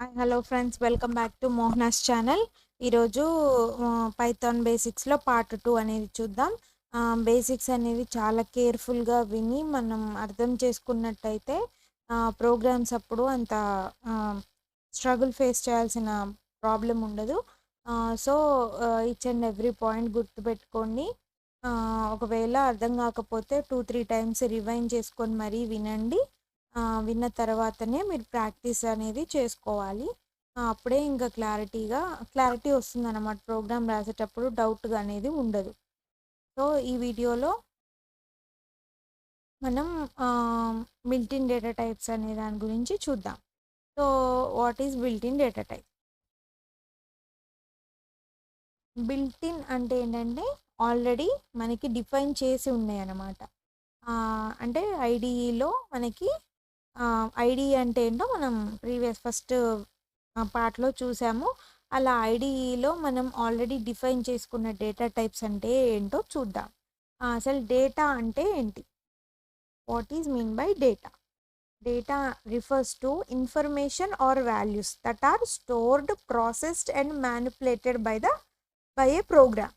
Hello friends, welcome back to Mohana's channel. ఈరోజు Python బేసిక్స్లో part 2 అనేది చూద్దాం. బేసిక్స్ అనేవి చాలా కేర్ఫుల్గా విని మనం అర్థం చేసుకున్నట్టయితే ప్రోగ్రామ్స్ అప్పుడు అంత స్ట్రగుల్ ఫేస్ చేయాల్సిన ప్రాబ్లం ఉండదు. So each and every point గుర్తుపెట్టుకోండి. ఒకవేళ అర్థం కాకపోతే 2-3 టైమ్స్ రివైండ్ చేసుకొని మరీ వినండి. విన్న తర్వాతనే మీరు ప్రాక్టీస్ అనేది చేసుకోవాలి. అప్పుడే ఇంకా క్లారిటీ వస్తుందన్నమాట. ప్రోగ్రామ్ రాసేటప్పుడు డౌట్గా అనేది ఉండదు. సో ఈ వీడియోలో మనం బిల్ట్-ఇన్ డేటా టైప్స్ అనే దాని గురించి చూద్దాం. So what is built-in data type? Built-in అంటే ఏంటంటే ఆల్రెడీ మనకి డిఫైన్ చేసి ఉన్నాయి అన్నమాట. అంటే ఐడిఈలో మనకి ఐడి అంటే ఏంటో మనం ఫస్ట్ పార్ట్లో చూసాము. అలా ఐడిఈలో మనం ఆల్రెడీ డిఫైన్ చేసుకున్న డేటా టైప్స్ అంటే ఏంటో చూద్దాం. అసలు డేటా అంటే ఏంటి? What is mean by data? Data refers to information or values that are stored, processed and manipulated by a program.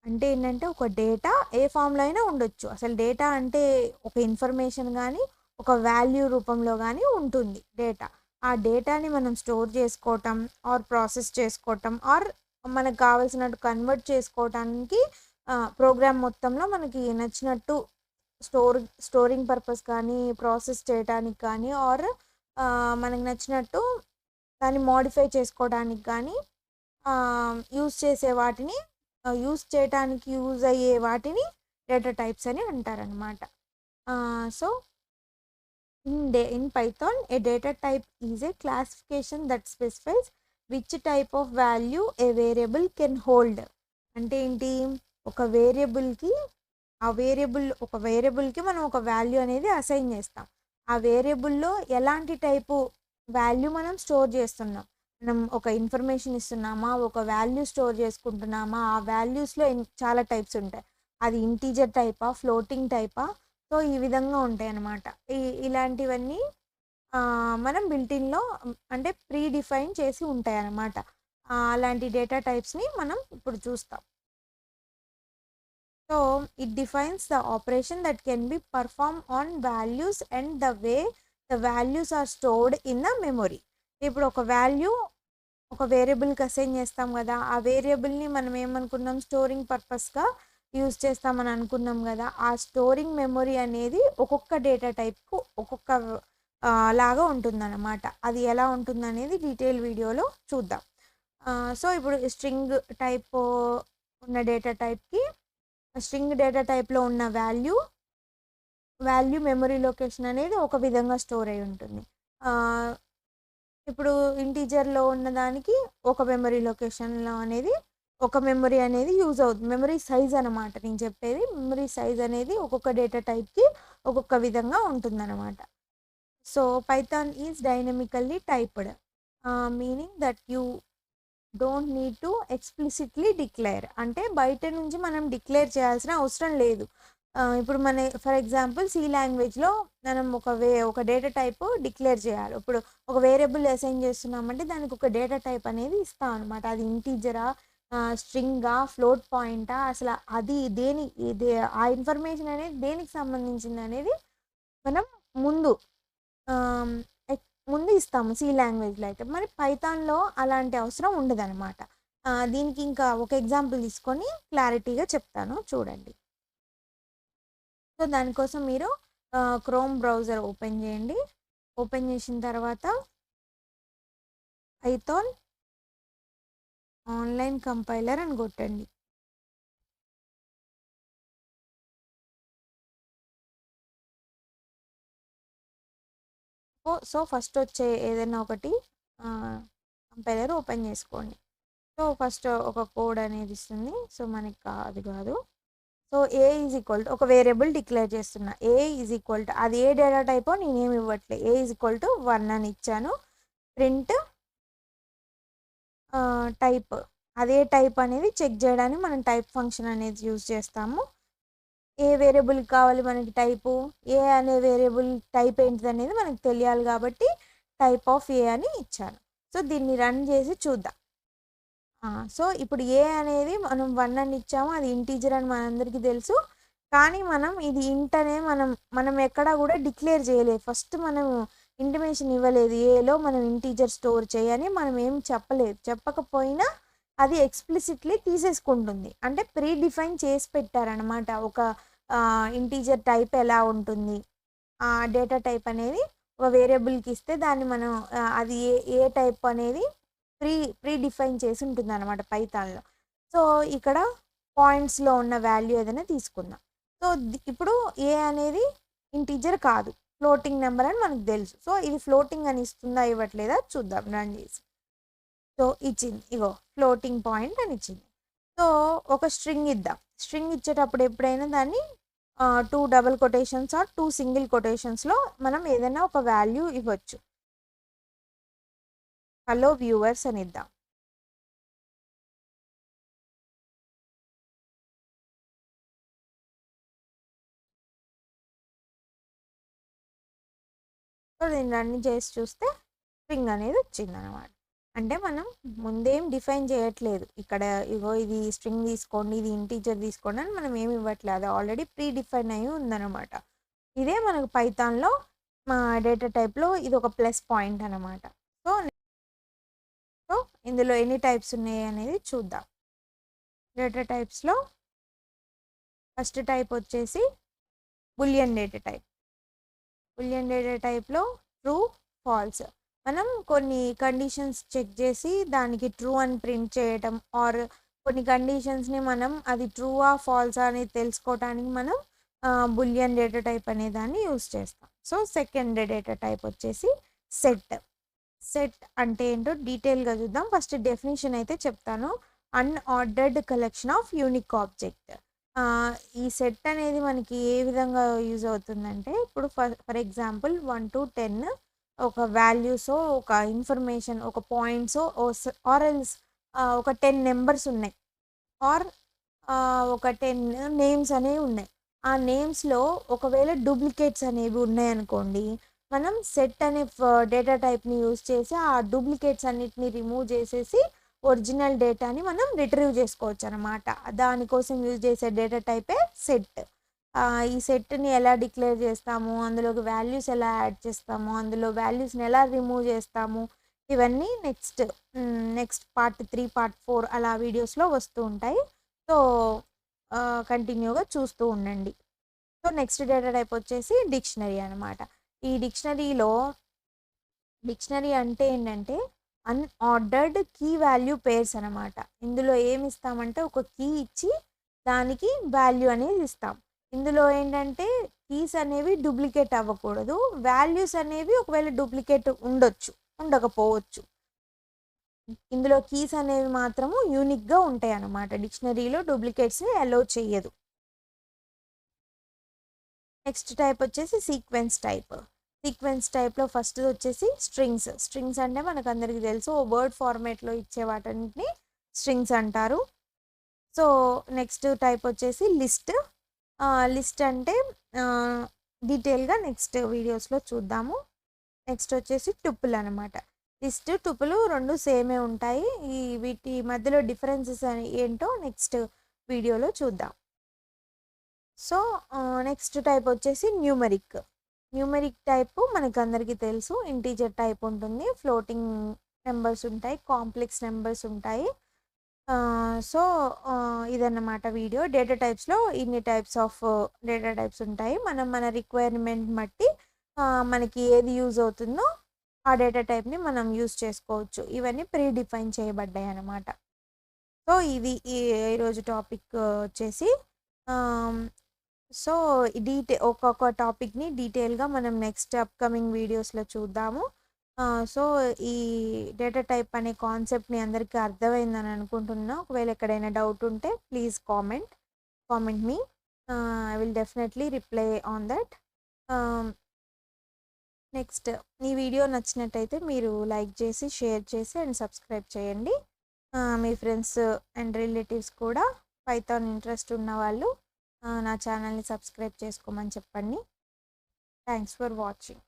అంటే ఏంటంటే ఒక డేటా ఏ ఫామ్లో అయినా ఉండొచ్చు. అసలు డేటా అంటే ఒక ఇన్ఫర్మేషన్ కానీ ఒక వాల్యూ రూపంలో కానీ ఉంటుంది డేటా. ఆ డేటాని మనం స్టోర్ చేసుకోవటం ఆర్ ప్రాసెస్ చేసుకోవటం ఆర్ మనకు కావాల్సినట్టు కన్వర్ట్ చేసుకోవటానికి ప్రోగ్రామ్ మొత్తంలో మనకి నచ్చినట్టు స్టోరింగ్ పర్పస్ కానీ ప్రాసెస్ చేయడానికి కానీ ఆర్ మనకు నచ్చినట్టు దాన్ని మోడిఫై చేసుకోవడానికి కానీ యూజ్ చేయడానికి యూజ్ అయ్యే వాటిని డేటా టైప్స్ అని అంటారనమాట. So in Python, a data type is a classification that specifies which type of value a variable can hold. అంటే ఏంటి? ఒక వేరియబుల్కి మనం ఒక వాల్యూ అనేది అసైన్ చేస్తాం. ఆ వేరియబుల్లో ఎలాంటి టైపు వాల్యూ మనం స్టోర్ చేస్తున్నాం. మనం ఒక ఇన్ఫర్మేషన్ ఇస్తున్నామా, ఒక వాల్యూ స్టోర్ చేసుకుంటున్నామా, ఆ వాల్యూస్లో చాలా టైప్స్ ఉంటాయి. అది ఇంటీజర్ టైపా, ఫ్లోటింగ్ టైపా, సో ఈ విధంగా ఉంటాయి అన్నమాట. ఇలాంటివన్నీ మనం బిల్టిన్లో అంటే ప్రీ డిఫైన్ చేసి ఉంటాయి అన్నమాట. అలాంటి డేటా టైప్స్ని మనం ఇప్పుడు చూస్తాం. So it defines the operation that can be perform on values and the way the values are stored in the memory. ఇప్పుడు ఒక వేరియబుల్కి అసైన్ చేస్తాం కదా, ఆ వేరియబుల్ని మనం ఏమనుకున్నాం, స్టోరింగ్ పర్పస్గా యూజ్ చేస్తామని అనుకున్నాం కదా. ఆ స్టోరింగ్ మెమొరీ అనేది ఒక్కొక్క డేటా టైప్కు ఒక్కొక్క లాగా ఉంటుందన్నమాట. అది ఎలా ఉంటుందనేది డీటెయిల్ వీడియోలో చూద్దాం. సో ఇప్పుడు స్ట్రింగ్ టైప్ ఉన్న డేటా టైప్కి స్ట్రింగ్ డేటా టైప్లో ఉన్న వాల్యూ మెమొరీ లొకేషన్ అనేది ఒక విధంగా స్టోర్ అయి ఉంటుంది. ఇప్పుడు ఇంటీజర్లో ఉన్నదానికి ఒక మెమరీ లొకేషన్లో అనేది ఒక మెమరీ అనేది యూజ్ అవుతుంది. మెమరీ సైజ్ అనమాట నేను చెప్పేది. మెమరీ సైజ్ అనేది ఒక్కొక్క డేటా టైప్కి ఒక్కొక్క విధంగా ఉంటుందన్నమాట. So Python is dynamically typed, meaning that you don't need to explicitly declare. అంటే బయట నుంచి మనం డిక్లేర్ చేయాల్సిన అవసరం లేదు. ఇప్పుడు ఫర్ ఎగ్జాంపుల్ సి లాంగ్వేజ్లో మనం ఒక డేటా టైప్ డిక్లేర్ చేయాలి. ఇప్పుడు ఒక వేరియబుల్ అసైన్ చేస్తున్నామంటే దానికి ఒక డేటా టైప్ అనేది ఇస్తాం అనమాట. అది ఇంటీజరా, స్ట్రింగా, ఫ్లోట్ పాయింటా, అసలు అది ఆ ఇన్ఫర్మేషన్ అనేది దేనికి సంబంధించింది అనేది మనం ముందు ఇస్తాము సి లాంగ్వేజ్లో అయితే. మరి పైథాన్లో అలాంటి అవసరం ఉండదన్నమాట. దీనికి ఇంకా ఒక ఎగ్జాంపుల్ తీసుకొని క్లారిటీగా చెప్తాను, చూడండి. సో దానికోసం మీరు క్రోమ్ బ్రౌజర్ ఓపెన్ చేయండి. ఓపెన్ చేసిన తర్వాత పైథాన్ ఆన్లైన్ కంపైలర్ అని కొట్టండి. సో ఫస్ట్ వచ్చే ఏదైనా ఒకటి కంపైలర్ ఓపెన్ చేసుకోండి. సో ఫస్ట్ ఒక కోడ్ అనేది ఇస్తుంది. సో మనకి అది కాదు. So A is equal to ఒక వేరియబుల్ డిక్లేర్ చేస్తున్నా. ఏ ఈజ్ ఈక్వల్ టు అది ఏ డేటా టైపో నేనేమి ఇవ్వట్లే. ఏ ఈజ్ ఈక్వల్ టు 1 అని ఇచ్చాను. ప్రింట్ టైప్, అదే టైప్ అనేది చెక్ చేయడానికి మనం టైప్ ఫంక్షన్ అనేది యూజ్ చేస్తాము. ఏ వేరియబుల్ కావాలి మనకి టైపు, ఏ అనే వేరియబుల్ టైప్ ఏంటిది అనేది మనకు తెలియాలి కాబట్టి టైప్ ఆఫ్ ఏ అని ఇచ్చాను. సో దీన్ని రన్ చేసి చూద్దాం. సో ఇప్పుడు ఏ అనేది మనం 1 అని ఇచ్చాము, అది ఇంటీజర్ అని మనందరికీ తెలుసు. కానీ మనం ఇది ఇంట్ అనే మనం ఎక్కడా కూడా డిక్లేర్ చేయలేదు. ఫస్ట్ మనం ఇంటిమేషన్ ఇవ్వలేదు, ఏలో మనం ఇంటీజర్ స్టోర్ చేయని మనం ఏం చెప్పలేదు. చెప్పకపోయినా అది ఎక్స్ప్లిసిట్లీ తీసేసుకుంటుంది. అంటే ప్రీ డిఫైన్ చేసి పెట్టారనమాట. ఒక ఇంటీజర్ టైప్ ఎలా ఉంటుంది, డేటా టైప్ అనేది ఒక వేరియబుల్కి ఇస్తే దాన్ని మనం అది ఏ టైప్ అనేది ప్రీ డిఫైన్ చేసి ఉంటుంది అనమాట పైథాన్లో. సో ఇక్కడ పాయింట్స్లో ఉన్న వాల్యూ ఏదైనా తీసుకుందాం. సో ఇప్పుడు ఏ అనేది ఇంటీజర్ కాదు, ఫ్లోటింగ్ నెంబర్ అని మనకు తెలుసు. సో ఇది ఫ్లోటింగ్ అని ఇస్తుందా ఇవ్వట్లేదా చూద్దాం రన్ చేసి. సో ఇచ్చింది, ఇగో ఫ్లోటింగ్ పాయింట్ అని ఇచ్చింది. సో ఒక స్ట్రింగ్ ఇద్దాం. స్ట్రింగ్ ఇచ్చేటప్పుడు ఎప్పుడైనా దాన్ని 2 డబుల్ కొటేషన్స్ ఆర్ 2 సింగిల్ కొటేషన్స్లో మనం ఏదైనా ఒక వాల్యూ ఇవ్వచ్చు. హలో వ్యూవర్స్ అని ఇద్దాం. సో దీన్ని రన్ చేసి చూస్తే స్ట్రింగ్ అనేది వచ్చింది అనమాట. అంటే మనం ముందేం డిఫైన్ చేయట్లేదు. ఇక్కడ ఇగో ఇది స్ట్రింగ్ తీసుకోండి, ఇది ఇంటీజర్ తీసుకోండి అని మనం ఏమి ఇవ్వట్లేదు, ఆల్రెడీ ప్రీ డిఫైన్ అయ్యి ఉందన్నమాట. ఇదే మనకు పైథాన్లో మా డేటా టైప్లో ఇది ఒక ప్లస్ పాయింట్ అనమాట. సో ఇందులో ఎన్ని టైప్స్ ఉన్నాయి అనేది చూద్దాం. డేటా టైప్స్లో ఫస్ట్ టైప్ వచ్చేసి boolean data type. Boolean data టైప్లో ట్రూ, ఫాల్స్. మనం కొన్ని కండిషన్స్ చెక్ చేసి దానికి ట్రూ అని ప్రింట్ చేయటం, ఆర్ కొన్ని కండిషన్స్ని మనం అది ట్రూవా ఫాల్సా అనేది తెలుసుకోవడానికి మనం బులియన్ డేటా టైప్ అనే దాన్ని యూజ్ చేస్తాం. సో సెకండ్ డేటా టైప్ వచ్చేసి సెట్. సెట్ అంటే ఏంటో డీటెయిల్గా చూద్దాం. ఫస్ట్ డెఫినేషన్ అయితే చెప్తాను. Unordered collection of unique object. ఈ సెట్ అనేది మనకి ఏ విధంగా యూజ్ అవుతుందంటే, ఇప్పుడు ఫర్ ఎగ్జాంపుల్ 1 to 10 ఒక వాల్యూస్, ఒక ఇన్ఫర్మేషన్, ఒక పాయింట్స్ ఆర్ ఎల్స్ ఒక 10 నెంబర్స్ ఉన్నాయి, ఆర్ ఒక 10 నేమ్స్ అనేవి ఉన్నాయి. ఆ నేమ్స్లో ఒకవేళ డూప్లికేట్స్ అనేవి ఉన్నాయనుకోండి, మనం సెట్ అనే డేటా టైప్ని యూజ్ చేసి ఆ డూప్లికేట్స్ అన్నిటిని రిమూవ్ చేసేసి ఒరిజినల్ డేటాని మనం రిట్రీవ్ చేసుకోవచ్చు అనమాట. దానికోసం యూజ్ చేసే డేటా టైపే సెట్. ఈ సెట్ని ఎలా డిక్లేర్ చేస్తాము, అందులోకి వాల్యూస్ ఎలా యాడ్ చేస్తాము, అందులో వాల్యూస్ని ఎలా రిమూవ్ చేస్తాము, ఇవన్నీ నెక్స్ట్ పార్ట్ 3, పార్ట్ 4 అలా వీడియోస్లో వస్తూ ఉంటాయి. సో కంటిన్యూగా చూస్తూ ఉండండి. సో నెక్స్ట్ డేటా టైప్ వచ్చేసి డిక్షనరీ అనమాట. ఈ డిక్షనరీ అంటే ఏంటంటే అన్ఆర్డర్డ్ కీ వాల్యూ పేర్స్ అనమాట. ఇందులో ఏమి ఇస్తామంటే ఒక కీ ఇచ్చి దానికి వాల్యూ అనేది ఇస్తాం. ఇందులో ఏంటంటే కీస్ అనేవి డూప్లికేట్ అవ్వకూడదు, వాల్యూస్ అనేవి ఒకవేళ డూప్లికేట్ ఉండొచ్చు, ఉండకపోవచ్చు. ఇందులో కీస్ అనేవి మాత్రము యూనిక్గా ఉంటాయి అన్నమాట. డిక్షనరీలో డూప్లికేట్స్ని అలౌ చేయదు. నెక్స్ట్ టైప్ వచ్చేసి సీక్వెన్స్ టైప్. సీక్వెన్స్ టైప్లో ఫస్ట్ వచ్చేసి స్ట్రింగ్స్. స్ట్రింగ్స్ అంటే మనకు అందరికీ తెలుసు, వర్డ్ ఫార్మేట్లో ఇచ్చే వాటిని స్ట్రింగ్స్ అంటారు. సో నెక్స్ట్ టైప్ వచ్చేసి లిస్ట్. లిస్ట్ అంటే డీటెయిల్గా నెక్స్ట్ వీడియోస్లో చూద్దాము. నెక్స్ట్ వచ్చేసి టుపుల్ అనమాట. లిస్ట్, టుపుల్ రెండు సేమే ఉంటాయి. వీటి మధ్యలో డిఫరెన్సెస్ ఏంటో నెక్స్ట్ వీడియోలో చూద్దాం. సో నెక్స్ట్ టైప్ వచ్చేసి న్యూమరిక్. న్యూమరిక్ టైప్ మనకు అందరికీ తెలుసు, ఇంటీజర్ టైప్ ఉంటుంది, ఫ్లోటింగ్ నెంబర్స్ ఉంటాయి, కాంప్లెక్స్ నెంబర్స్ ఉంటాయి. సో ఇదన్నమాట వీడియో. డేటా టైప్స్లో ఇన్ని టైప్స్ ఆఫ్ డేటా టైప్స్ ఉంటాయి. మన రిక్వైర్మెంట్ బట్టి మనకి ఏది యూజ్ అవుతుందో ఆ డేటా టైప్ని మనం యూజ్ చేసుకోవచ్చు. ఇవన్నీ ప్రీ డిఫైన్ చేయబడ్డాయి అన్నమాట. సో ఇది ఈరోజు టాపిక్ వచ్చేసి. సో ఒక్కొక్క టాపిక్ని డీటెయిల్గా మనం నెక్స్ట్ అప్కమింగ్ వీడియోస్లో చూద్దాము. సో ఈ డేటా టైప్ అనే కాన్సెప్ట్ని అందరికీ అర్థమైందని అనుకుంటున్నా. ఒకవేళ ఎక్కడైనా డౌట్ ఉంటే please comment me. I will definitely reply on that. Next ఈ వీడియో నచ్చినట్టయితే మీరు లైక్ చేసి, షేర్ చేసి అండ్ సబ్స్క్రైబ్ చేయండి. మీ ఫ్రెండ్స్ అండ్ రిలేటివ్స్ కూడా పైథాన్ ఇంట్రెస్ట్ ఉన్న వాళ్ళు నా ఛానల్ని సబ్స్క్రైబ్ చేసుకోమని చెప్పండి. Thanks for watching.